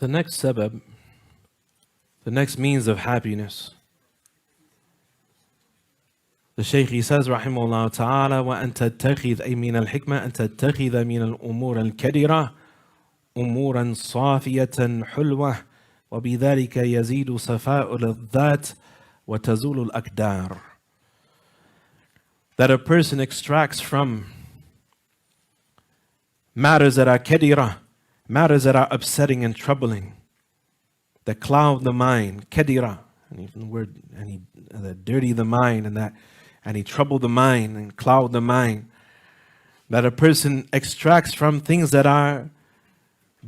The next sabab, the next means of happiness. The Shaykh he says, Rahimahullah Ta'ala, وَأَن تَتَّخِذْ أي من الحكمة أن تتخذ من الأمور الكدرة أمورا صافية حلوة وبذلك يزيد صفاء الذات وتزول الأكدار. That a person extracts from matters that are kedira, matters that are upsetting and troubling, that cloud the mind, kedira, and even the word, that dirty the mind, and he trouble the mind and cloud the mind. That a person extracts from things that are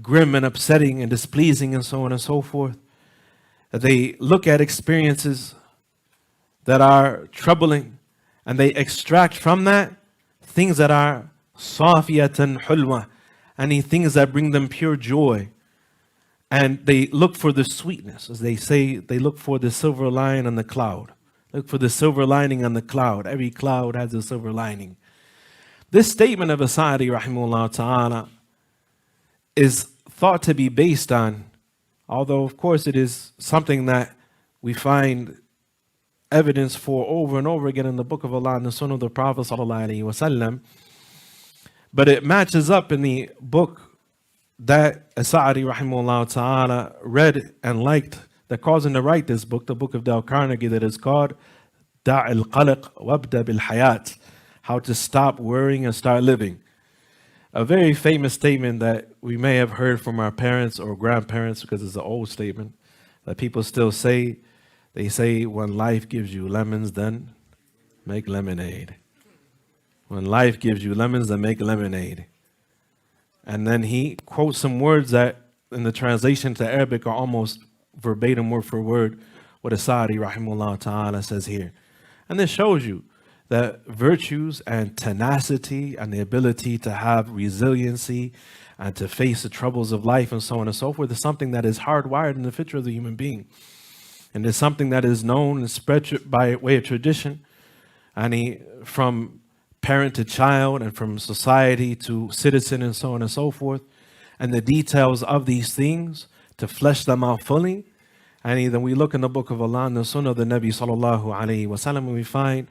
grim and upsetting and displeasing and so on and so forth. That they look at experiences that are troubling and they extract from that things that are safiyatan hulwa, and things that bring them pure joy. And they look for the sweetness, as they say, they look for the silver lining on the cloud. Look for the silver lining on the cloud. Every cloud has a silver lining. This statement of Asadi rahimahullah ta'ala is thought to be based on, although of course it is something that we find evidence for over and over again in the Book of Allah and the Sunnah of the Prophet sallallahu alaihi wasallam, but it matches up in the book that Asadi rahimahullah ta'ala read and liked, that caused him to write this book, the book of Dale Carnegie, that is called Da' al-Qalq wabda bil-Hayat, how to stop worrying and start living. A very famous statement that we may have heard from our parents or grandparents, because it's an old statement that people still say. They say, when life gives you lemons, then make lemonade. When life gives you lemons, then make lemonade. And then he quotes some words that in the translation to Arabic are almost verbatim, word for word, what Asadi rahimahullah ta'ala says here. And this shows you that virtues and tenacity and the ability to have resiliency and to face the troubles of life and so on and so forth is something that is hardwired in the fitra of the human being. And it's something that is known and spread by way of tradition, and from parent to child and from society to citizen and so on and so forth. And the details of these things, to flesh them out fully. And then we look in the book of Allah and the Sunnah of the Nabi sallallahu alaihi wasallam, and we find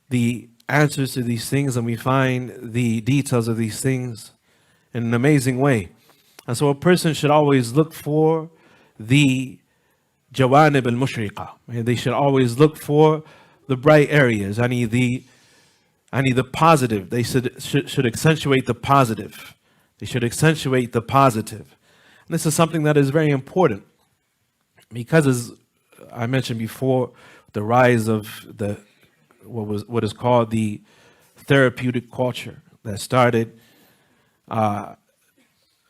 the answers to these things and we find the details of these things in an amazing way. And so a person should always look for the jawanib al-mushriqa. They should always look for the bright areas, the positive. They should accentuate the positive. They should accentuate the positive. And this is something that is very important, because as I mentioned before, the rise of what is called the therapeutic culture that started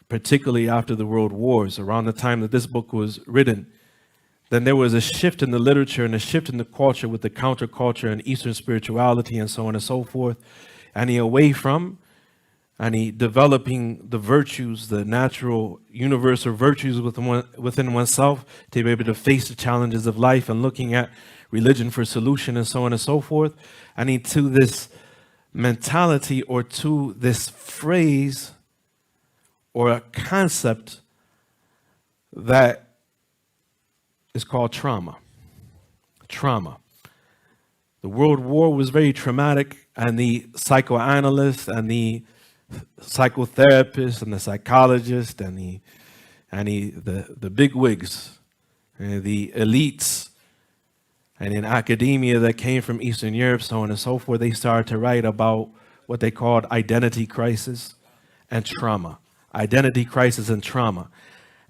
particularly after the world wars, around the time that this book was written. Then there was a shift in the literature and a shift in the culture with the counterculture and Eastern spirituality and so on and so forth. And away from developing the virtues, the natural universal virtues within oneself, to be able to face the challenges of life, and looking at religion for solution and so on and so forth. To this mentality, or to this phrase or a concept that is called trauma. Trauma. The World War was very traumatic, and the psychoanalysts and the psychotherapists and the psychologists and the bigwigs and the elites and in academia that came from Eastern Europe, so on and so forth, they started to write about what they called identity crisis and trauma. Identity crisis and trauma.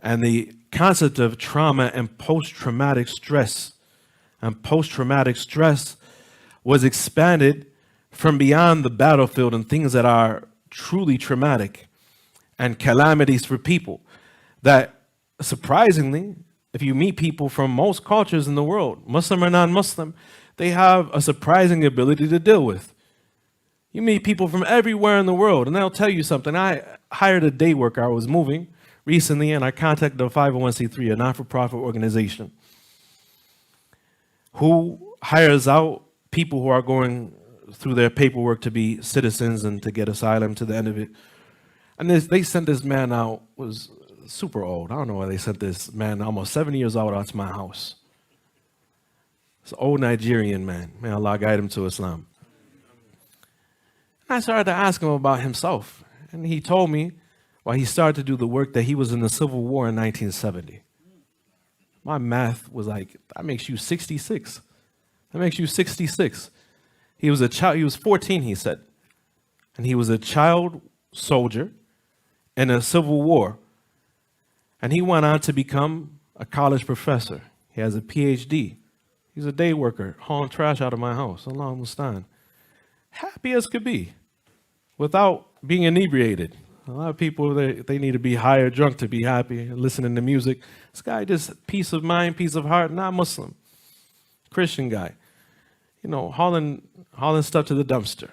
And the concept of trauma and post-traumatic stress. And post-traumatic stress was expanded from beyond the battlefield and things that are truly traumatic and calamities for people. That surprisingly, if you meet people from most cultures in the world, Muslim or non-Muslim, they have a surprising ability to deal with. You meet people from everywhere in the world, and they'll tell you something. I hired a day worker. I was moving recently, and I contacted a 501c3, a not-for-profit organization, who hires out people who are going through their paperwork to be citizens and to get asylum to the end of it. And they sent this man out, was super old. I don't know why they sent this man, almost 70 years old, out to my house. It's an old Nigerian man. May Allah guide him to Islam. And I started to ask him about himself. And he told me, well, he started to do the work that he was in the Civil War in 1970. My math was like, that makes you 66. That makes you 66. He was a child, he was 14, he said. And he was a child soldier in a Civil War. And he went on to become a college professor. He has a PhD. He's a day worker, hauling trash out of my house. Allah Mustaan. Happy as could be, without being inebriated. A lot of people, they need to be high or drunk to be happy, listening to music. This guy just peace of mind, peace of heart, not Muslim. Christian guy. You know, hauling stuff to the dumpster.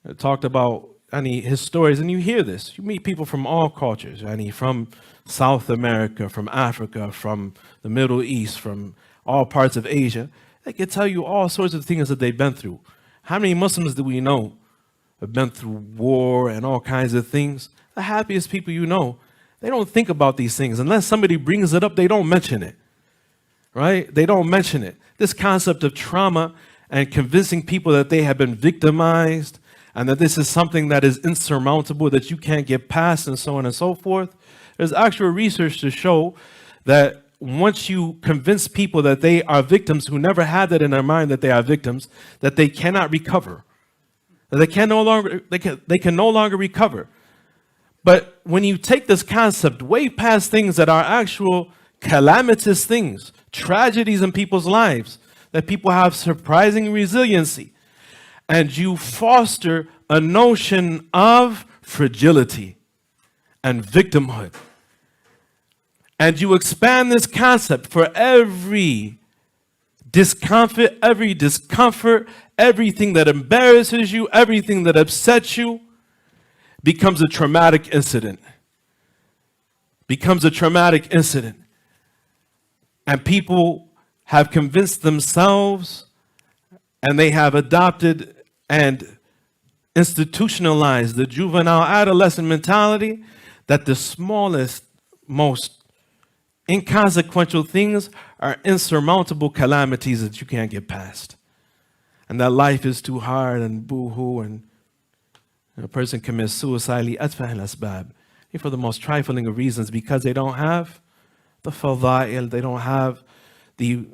It talked about his stories, and you hear this. You meet people from all cultures, from South America, from Africa, from the Middle East, from all parts of Asia. They can tell you all sorts of things that they've been through. How many Muslims do we know have been through war and all kinds of things? The happiest people you know, they don't think about these things. Unless somebody brings it up, they don't mention it. Right? They don't mention it. This concept of trauma and convincing people that they have been victimized and that this is something that is insurmountable, that you can't get past, and so on and so forth. There's actual research to show that once you convince people that they are victims who never had that in their mind that they are victims, that they cannot recover. That they can no longer recover. But when you take this concept way past things that are actual calamitous things, tragedies in people's lives, that people have surprising resiliency, and you foster a notion of fragility and victimhood, and you expand this concept for every discomfort, everything that embarrasses you, everything that upsets you, becomes a traumatic incident. Becomes a traumatic incident. And people have convinced themselves, and they have adopted and institutionalized the juvenile adolescent mentality that the smallest, most inconsequential things are insurmountable calamities that you can't get past. And that life is too hard, and boo-hoo, and a person commits suicide for the most trifling of reasons, because they don't have the fada'il, they don't have the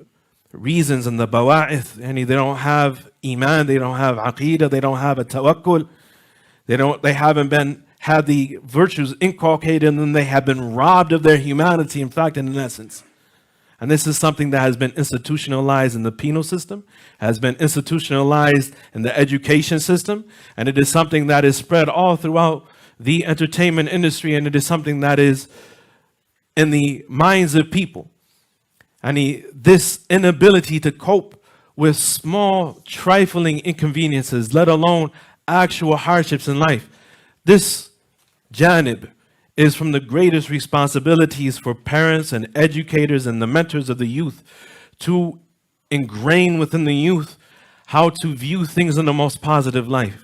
reasons and the bawa'ith, they don't have iman, they don't have aqeedah, they don't have a tawakkul, they haven't had the virtues inculcated in them, they have been robbed of their humanity, in fact, in essence. And this is something that has been institutionalized in the penal system, has been institutionalized in the education system, and it is something that is spread all throughout the entertainment industry, and it is something that is in the minds of people. And this inability to cope with small, trifling inconveniences, let alone actual hardships in life. This janib is from the greatest responsibilities for parents and educators and the mentors of the youth, to ingrain within the youth how to view things in the most positive light.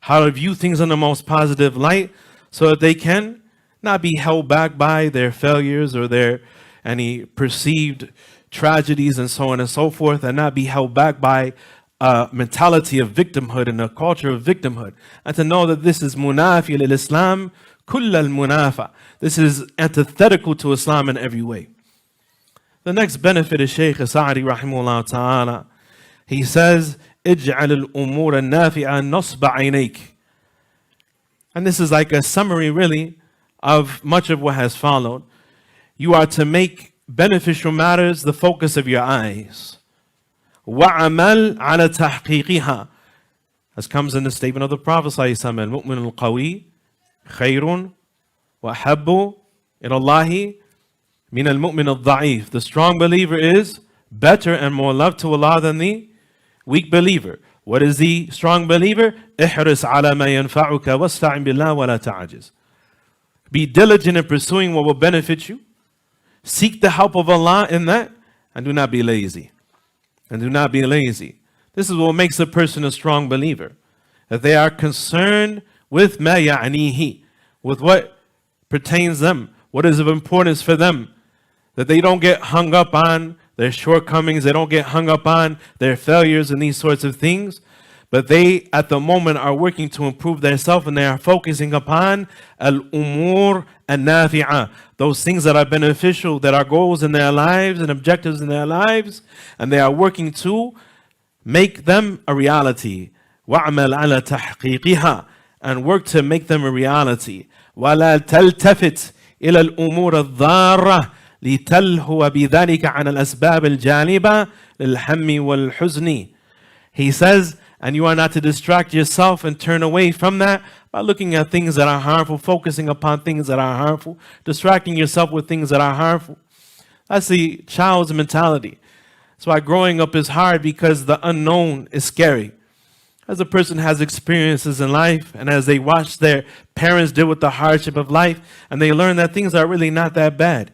How to view things in the most positive light, so that they can not be held back by their failures or their any perceived tragedies and so on and so forth, and not be held back by a mentality of victimhood and a culture of victimhood. And to know that this is munafi lil-Islam kull al-munafa. This is antithetical to Islam in every way. The next benefit of Shaykh Sa'di rahimahullah ta'ala, he says, اجعل الأمور النافعة نصب عينيك. And this is like a summary really of much of what has followed. You are to make beneficial matters the focus of your eyes. وَعَمَلْ عَلَى تَحْقِيقِهَا. As comes in the statement of the Prophet sallallahu alaihi wasallam, الْمُؤْمِنُ الْقَوِيُّ خَيْرٌ وَأَحَبُّ إِلَى اللَّهِ مِنَ الْمُؤْمِنِ الضَّعِيفِ. The strong believer is better and more loved to Allah than the weak believer. What is the strong believer? احرص على ما ينفعك واستعن بالله ولا تعجز. Be diligent in pursuing what will benefit you. Seek the help of Allah in that, and do not be lazy. And do not be lazy. This is what makes a person a strong believer. That they are concerned with ما يعنيه, with what pertains them, what is of importance for them, that they don't get hung up on their shortcomings, they don't get hung up on their failures and these sorts of things, but they at the moment are working to improve themselves, and they are focusing upon al-umur al-nafi'ah, those things that are beneficial, that are goals in their lives and objectives in their lives, and they are working to make them a reality. وَعْمَلْ عَلَى تَحْقِيقِهَا, and work to make them a reality. وَلَا تَلْتَفِتْ إِلَى الْأُمُورِ الضَّارَّةِ لِتَلْهُوَ بِذَلِكَ عَنَ الْأَسْبَابِ الْجَالِبَةِ لِلْحَمِّ وَالْحُزْنِ. He says, and you are not to distract yourself and turn away from that by looking at things that are harmful, focusing upon things that are harmful, distracting yourself with things that are harmful. That's the child's mentality. That's why growing up is hard, because the unknown is scary. As a person has experiences in life, and as they watch their parents deal with the hardship of life, and they learn that things are really not that bad.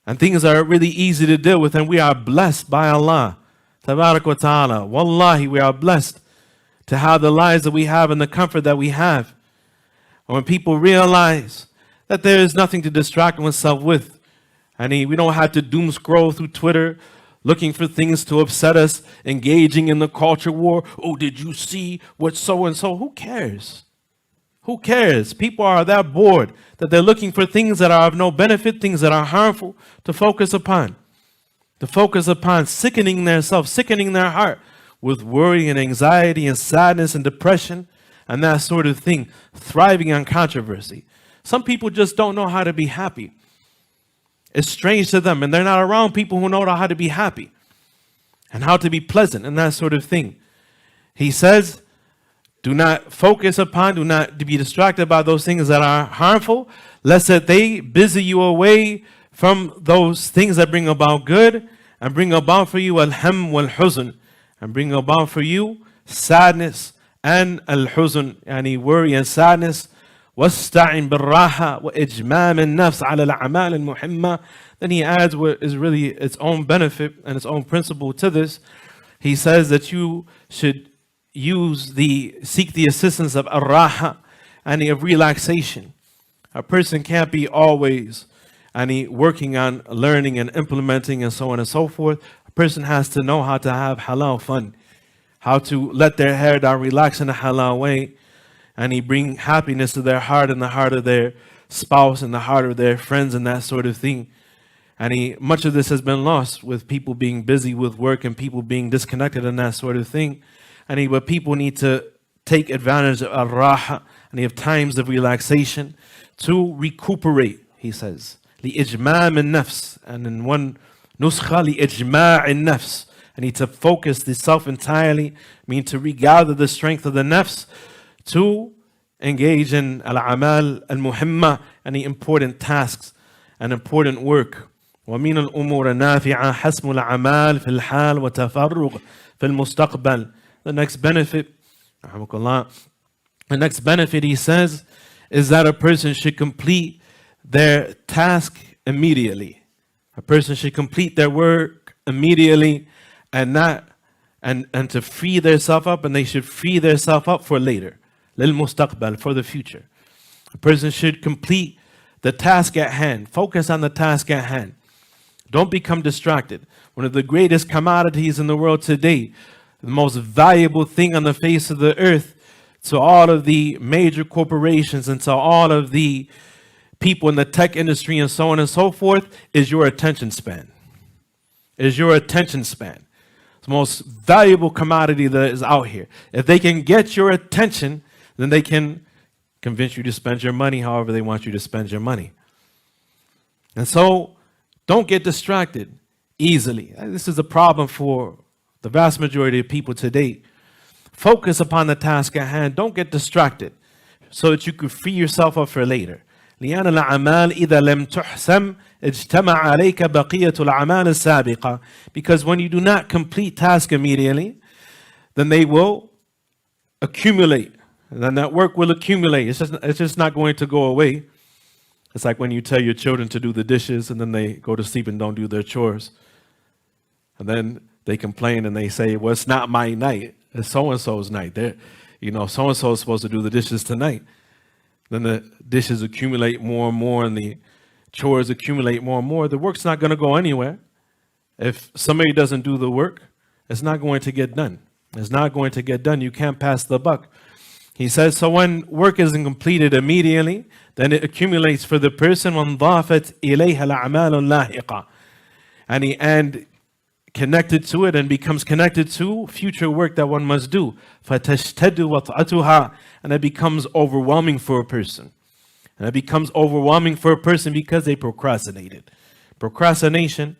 And things are really easy to deal with, and we are blessed by Allah. Tabarak wa ta'ala. Wallahi, we are blessed to have the lives that we have and the comfort that we have. And when people realize that there is nothing to distract oneself with, and we don't have to doom scroll through Twitter, looking for things to upset us, engaging in the culture war. Oh, did you see what so-and-so? Who cares? Who cares? People are that bored that they're looking for things that are of no benefit, things that are harmful to focus upon. To focus upon sickening themselves, sickening their heart with worry and anxiety and sadness and depression and that sort of thing, thriving on controversy. Some people just don't know how to be happy. It's strange to them, and they're not around people who know how to be happy and how to be pleasant and that sort of thing. He says, do not focus upon, do not be distracted by those things that are harmful, lest that they busy you away from those things that bring about good and bring about for you al-ham wal-huzn, and bring about for you sadness and al-huzn, yani worry and sadness. وَاسْتَعِنْ بِالرَّاحَةِ وَإِجْمَامِ النَّفْسِ عَلَى الْأَعْمَالِ الْمُحِمَّةِ. Then he adds what is really its own benefit and its own principle to this. He says that you should seek the assistance of ar-raha, and of relaxation. A person can't be always working on learning and implementing and so on and so forth. A person has to know how to have halal fun, how to let their hair down, relax in a halal way, and bring happiness to their heart and the heart of their spouse and the heart of their friends and that sort of thing. And much of this has been lost with people being busy with work and people being disconnected and that sort of thing. But people need to take advantage of al-raha, and have times of relaxation to recuperate, he says. لِإِجْمَامِ النَّفْسِ, and in one nuskha, لِإِجْمَاعِ النَّفْسِ, and to focus the self entirely, to regather the strength of the nafs, to engage in al-amal al-muhimma, and the important tasks and important work. وَمِنَ الْأُمُورِ النَّافِعَةِ حَسْمُ الْأَعْمَالِ فِي الْحَالِ وَتَفَرُّغ فِي الْمُسْتَقْبَلِ. The next benefit, he says, is that a person should complete their task immediately. A person should complete their work immediately, and to free themselves up, and they should free themselves up for later. للمستقبل, for the future. A person should complete the task at hand. Focus on the task at hand. Don't become distracted. One of the greatest commodities in the world today, the most valuable thing on the face of the earth, to all of the major corporations and to all of the people in the tech industry and so on and so forth, is your attention span. Is your attention span. It's the most valuable commodity that is out here. If they can get your attention, then they can convince you to spend your money however they want you to spend your money. And so, don't get distracted easily. This is a problem for the vast majority of people today. Focus upon the task at hand. Don't get distracted so that you could free yourself up for later. لأن الأعمال إذا لم تحسم اجتمع عليك بقية الأعمال السابقة. Because when you do not complete task immediately, then they will accumulate. And then that work will accumulate. It's just not going to go away. It's like when you tell your children to do the dishes and then they go to sleep and don't do their chores. And then they complain and they say, well, it's not my night. It's so-and-so's night. So-and-so is supposed to do the dishes tonight. then the dishes accumulate more and more and the chores accumulate more and more. The work's not going to go anywhere. If somebody doesn't do the work, it's not going to get done. It's not going to get done. You can't pass the buck. He says, so when work isn't completed immediately, then it accumulates for the person. وَانْضَافَتْ إِلَيْهَا الْأَعْمَالُ اللَّاحِقَةُ, and connected to it and becomes connected to future work that one must do. فَتَشْتَدُ وَطْعَتُهَا, and it becomes overwhelming for a person. And it becomes overwhelming for a person because they procrastinated. Procrastination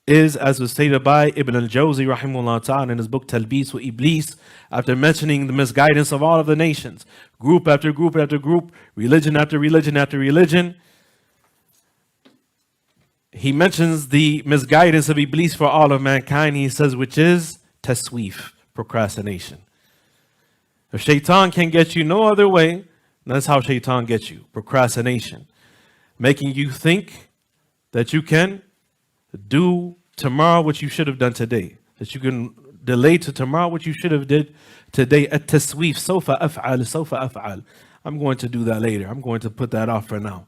is, as was stated by Ibn al-Jawzi rahimahullah ta'ala in his book Talbis wa Iblis, after mentioning the misguidance of all of the nations, group after group after group, religion after religion after religion, he mentions the misguidance of Iblis for all of mankind. He says, which is tasweef, procrastination. If shaitan can get you no other way, that's how shaitan gets you, procrastination. Making you think that you can do tomorrow what you should have done today. That you can delay to tomorrow what you should have did today. At-tasweef, sawfa af'al. I'm going to do that later. I'm going to put that off for now.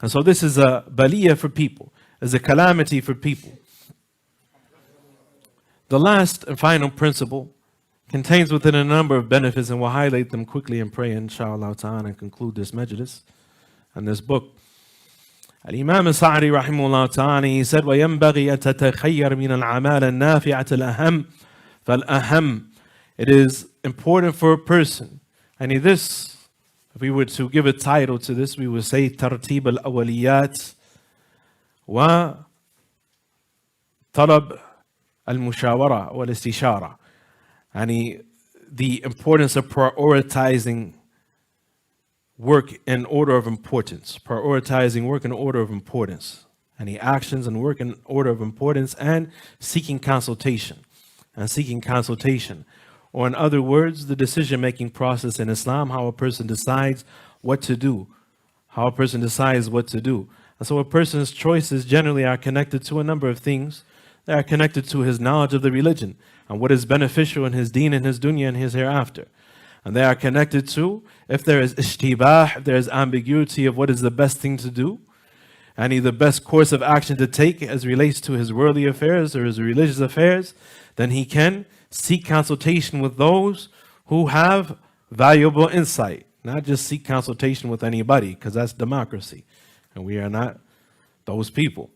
And so this is a baliyah for people. It's a calamity for people. The last and final principle contains within a number of benefits, and we'll highlight them quickly and pray inshallah ta'ala and conclude this majlis and this book. Imām Sa'di rahimahullah ta'ala, he said, وَيَنْبَغِي أَن تَتَخَيَّرْ مِنَ الْعَمَالَ النَّافِعَةِ الْأَهَمِ فَالْأَهَمِ. It is important for a person, and this, if we were to give a title to this, we would say تَرْتِيبَ الْأَوَلِيَّاتِ وَطَلَبْ الْمُشَاوَرَةِ وَالْإِسْتِشَارَةِ. And the importance of prioritizing work in order of importance. Prioritizing work in order of importance. Any actions and work in order of importance, and seeking consultation. And seeking consultation. Or in other words, the decision-making process in Islam, how a person decides what to do. How a person decides what to do. And so a person's choices generally are connected to a number of things. They are connected to his knowledge of the religion and what is beneficial in his deen and his dunya and his hereafter. And they are connected to, if there is ishtibah, if there is ambiguity of what is the best thing to do, and the best course of action to take as relates to his worldly affairs or his religious affairs, then he can seek consultation with those who have valuable insight. Not just seek consultation with anybody, because that's democracy. And we are not those people.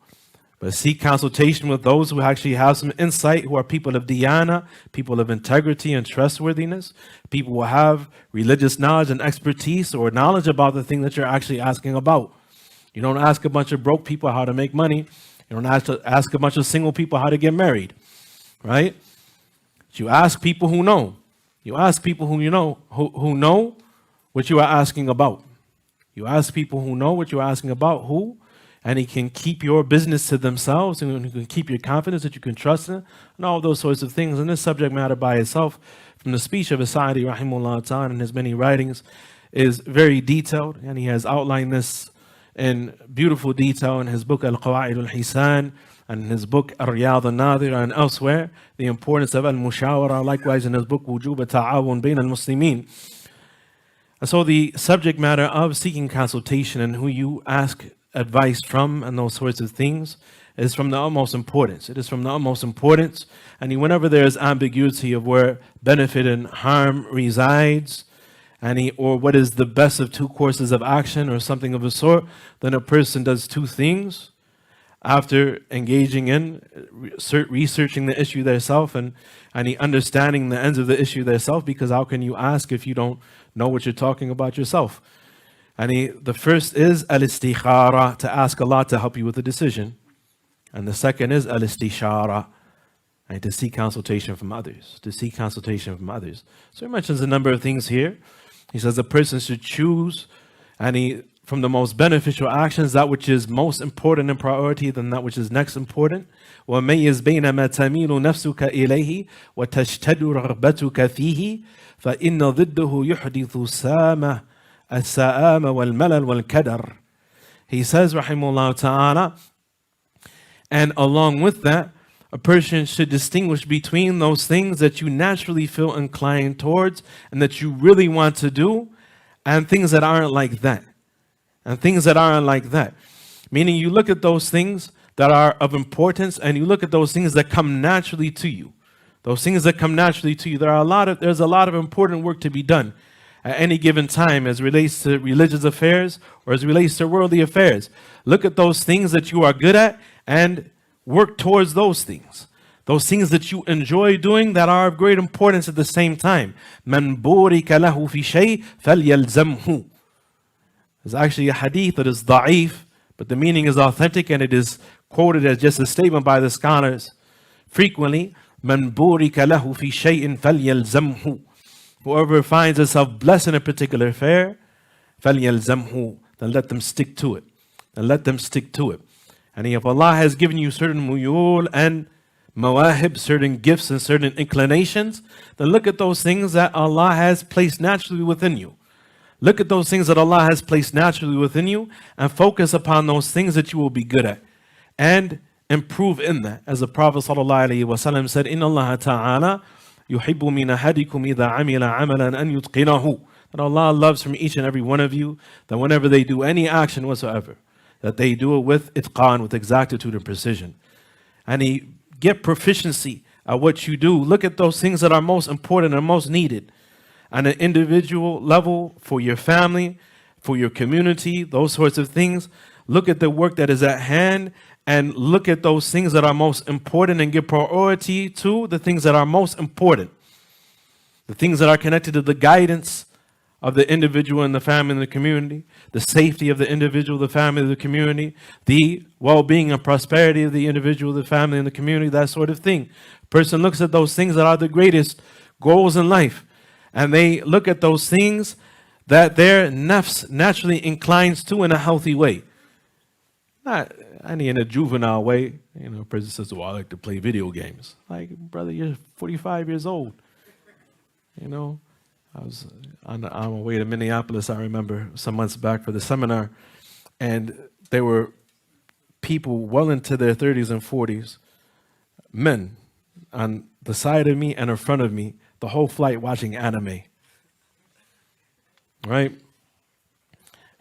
But seek consultation with those who actually have some insight, who are people of diyana, people of integrity and trustworthiness, people who have religious knowledge and expertise or knowledge about the thing that you're actually asking about. You don't ask a bunch of broke people how to make money. You don't ask a bunch of single people how to get married, right? You ask people who know. You ask people who you know, who know what you are asking about. You ask people who know what you're asking about, who, and he can keep your business to themselves, and he can keep your confidence that you can trust in, and all those sorts of things. And this subject matter by itself, from the speech of Sa'di rahimahullah ta'ala and his many writings, is very detailed, and he has outlined this in beautiful detail in his book Al-Qawaid al-Hisan, and in his book Ar-Riyad al-Nadira, and elsewhere, the importance of al-mushawara, likewise in his book Wujub al-Ta'awun Bain al-Muslimin. And so the subject matter of seeking consultation and who you ask advice from and those sorts of things is from the utmost importance. It is from the utmost importance. And whenever there is ambiguity of where benefit and harm resides, or what is the best of two courses of action or something of a sort, then a person does two things after engaging in researching the issue themselves and understanding the ends of the issue themselves, because how can you ask if you don't know what you're talking about yourself? And the first is al-istikhara, to ask Allah to help you with a decision. And the second is al-istishara, and to seek consultation from others. To seek consultation from others. So he mentions a number of things here. He says a person should choose, from the most beneficial actions, that which is most important in priority than that which is next important. وَمَيِّزْ بَيْنَ مَا تَمِيلُ نَفْسُكَ إِلَيْهِ وَتَشْتَدُ رَغْبَتُكَ فِيهِ فَإِنَّ ضِدَّهُ يُحْدِثُ السَّامَ وَالْمَلَلْ وَالْكَدَرِ. He says, rahimahullah ta'ala, and along with that, a person should distinguish between those things that you naturally feel inclined towards and that you really want to do, and things that aren't like that. And things that aren't like that. Meaning you look at those things that are of importance and you look at those things that come naturally to you. Those things that come naturally to you. There's a lot of important work to be done at any given time as relates to religious affairs or as relates to worldly affairs. Look at those things that you are good at and work towards those things. Those things that you enjoy doing that are of great importance at the same time. مَنْ بُورِكَ لَهُ فِي شَيْءٍ فَلْيَلْزَمْهُ. There's actually a hadith that is da'if, but the meaning is authentic and it is quoted as just a statement by the scholars frequently. مَنْ بُورِكَ لَهُ فِي شَيْءٍ فَلْيَلْزَمْهُ. Whoever finds himself blessed in a particular affair, فَلْيَلْزَمْهُ. Then let them stick to it. Then let them stick to it. And if Allah has given you certain muyul and mawahib, certain gifts and certain inclinations, then look at those things that Allah has placed naturally within you. Look at those things that Allah has placed naturally within you and focus upon those things that you will be good at and improve in that. As the Prophet ﷺ said, إِنَّ اللَّهَ تَعَالَى يُحِبُّ مِنْ أَحَدِكُمْ إِذَا عَمِلَ عَمَلًا أَنْ يُتْقِنَهُ. That Allah loves from each and every one of you that whenever they do any action whatsoever, that they do it with itqan, with exactitude and precision. And He get proficiency at what you do. Look at those things that are most important and most needed on an individual level for your family, for your community, those sorts of things. Look at the work that is at hand and look at those things that are most important and give priority to the things that are most important. The things that are connected to the guidance of the individual and the family and the community, the safety of the individual, the family, the community, the well-being and prosperity of the individual, the family, and the community, that sort of thing. A person looks at those things that are the greatest goals in life, and they look at those things that their nafs naturally inclines to in a healthy way. Not any in a juvenile way. You know, a person says, well, I like to play video games. Like, brother, you're 45 years old. You know, I was on my way to Minneapolis, I remember, some months back for the seminar, and there were people well into their 30s and 40s, men, on the side of me and in front of me, the whole flight watching anime. Right?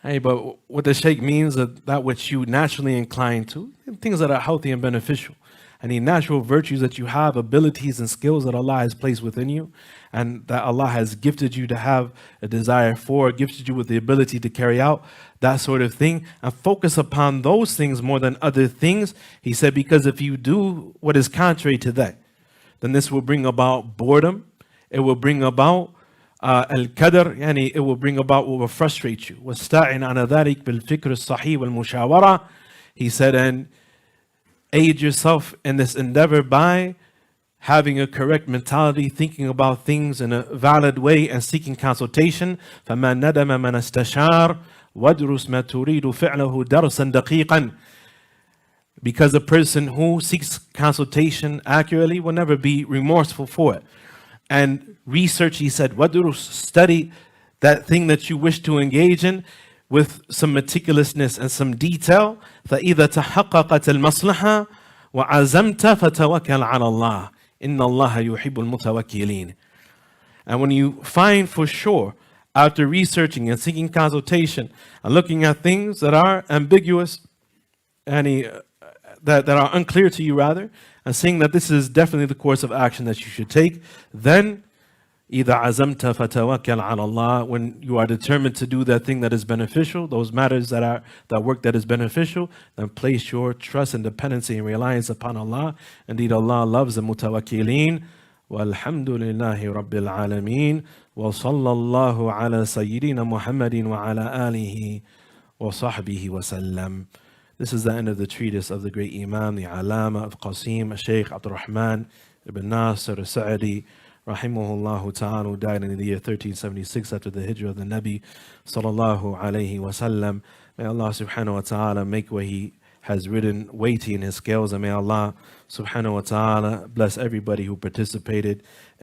Hey, but what the sheikh means is that which you naturally incline to, things that are healthy and beneficial. Any natural virtues that you have, abilities and skills that Allah has placed within you, and that Allah has gifted you to have a desire for, gifted you with the ability to carry out, that sort of thing, and focus upon those things more than other things. He said, because if you do what is contrary to that, then this will bring about boredom, it will bring about al-qadr, yani it will bring about what will frustrate you. وَاسْتَعِنْ عَنَ ذَلِكَ بِالْفِكْرِ الصَّحِيحِ وَالْمُشَاوَرَةِ. He said, and aid yourself in this endeavor by having a correct mentality, thinking about things in a valid way and seeking consultation. فَمَا نَدَمَ مَنَ اسْتَشَارَ وَادْرُسْ مَا تُرِيدُ فِعْلَهُ دَرْسًا دَقِيقًا. Because a person who seeks consultation accurately will never be remorseful for it. And research, he said, وَادْرُسْ, study that thing that you wish to engage in with some meticulousness and some detail. فَإِذَا تَحَقَّقَتِ الْمَصْلَحَةِ وَعَزَمْتَ فَتَوَكَّلْ عَلَى اللَّهِ إِنَّ اللَّهَ يُحِبُّ الْمُتَوَكِّلِينَ. And when you find for sure, after researching and seeking consultation and looking at things that are ambiguous, that are unclear to you rather, and seeing that this is definitely the course of action that you should take, then إِذَا عَزَمْتَ فَتَوَكَّلْ عَلَى اللَّهِ. When you are determined to do that thing that is beneficial, those matters that work that is beneficial, then place your trust and dependency and reliance upon Allah. Indeed, Allah loves the mutawakkilin. وَالْحَمْدُ لِلَّهِ رَبِّ الْعَالَمِينَ. وَصَلَّى اللَّهُ عَلَى سَيِّدِنَا مُحَمَّدٍ وَعَلَى آلِهِ وَصَحْبِهِ وَسَلَّمَ. This is the end of the treatise of the great Imam, the Alama of Qasim, Shaykh Abdul Rahman ibn Nasir al-Sa'di, rahimahullah ta'ala, who died in the year 1376 after the hijrah of the Nabi sallallahu alayhi wasallam. May Allah subhanahu wa ta'ala make what he has written weighty in his scales, and may Allah subhanahu wa ta'ala bless everybody who participated